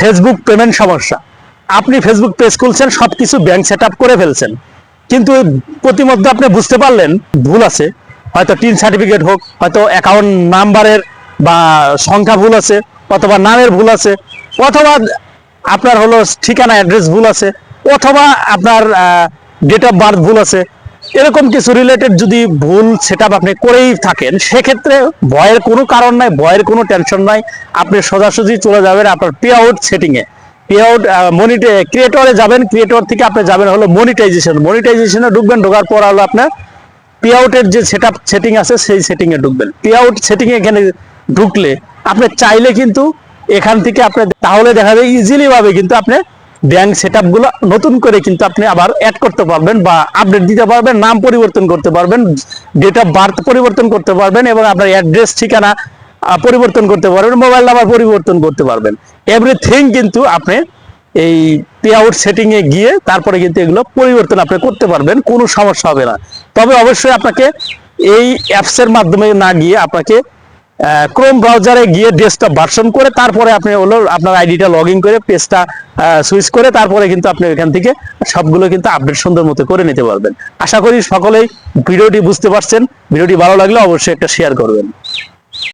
Facebook payment সমস্যা। আপনি Facebook page খুলছেন, সবকিছু ব্যাংক সেট আপ করে ফেলছেন, কিন্তু প্রতিমধ্যে আপনি বুঝতে পারলেন ভুল আছে, হয়তো টিন সার্টিফিকেট হোক, হয়তো অ্যাকাউন্ট নাম্বারের বা সংখ্যা ভুল আছে, অথবা নামের ভুল আছে, অথবা আপনার হলো ঠিকানা অ্যাড্রেস ভুল আছে, অথবা আপনার ডেট অফ বার্থ ভুল আছে। এরকম কিছু রিলেটেড যদি ভুল সেটআপ আপনি করেই থাকেন, সেক্ষেত্রে ভয়ের কোনো কারণ নাই, ভয়ের কোনো টেনশন নাই। আপনি সোজাসুজি চলে যাবেন আপনার পে আউট সেটিংয়ে। পে আউট ক্রিয়েটরে যাবেন, ক্রিয়েটর থেকে আপনি যাবেন হলো মনিটাইজেশনে ঢুকবেন। ঢোকার পর হলো আপনার পে আউটের যে সেটিং আছে সেই সেটিংয়ে ঢুকবেন। পে আউট সেটিংয়ে এখানে ঢুকলে আপনি চাইলে কিন্তু এখান থেকে আপনি তাহলে দেখা যায় ইজিলি ভাবে কিন্তু আপনি ব্যাংক সেটআপ গুলো নতুন করে কিন্তু আপনি আবার অ্যাড করতে পারবেন বা আপডেট দিতে পারবেন, নাম পরিবর্তন করতে পারবেন, ডেট অফ বার্থ পরিবর্তন করতে পারবেন, এবং আপনার অ্যাড্রেস ঠিকানা পরিবর্তন করতে পারবেন, মোবাইল নাম্বার পরিবর্তন করতে পারবেন। এভরিথিং কিন্তু আপনি এই পে আউট সেটিং এ গিয়ে তারপরে কিন্তু এগুলো পরিবর্তন আপনি করতে পারবেন, কোনো সমস্যা হবে না। তবে অবশ্যই আপনাকে এই অ্যাপস এর মাধ্যমে না গিয়ে আপনাকে ক্রোম ব্রাউজারে গিয়ে ডেস্কটপ ভার্সন করে তারপরে আপনি হলো আপনার আইডিটা লগ ইন করে পেজটা সুইচ করে তারপরে কিন্তু আপনি এখান থেকে সবগুলো কিন্তু আপডেট সুন্দর মতো করে নিতে পারবেন। আশা করি সকলেই ভিডিওটি বুঝতে পারছেন। ভিডিওটি ভালো লাগলে অবশ্যই একটা শেয়ার করবেন।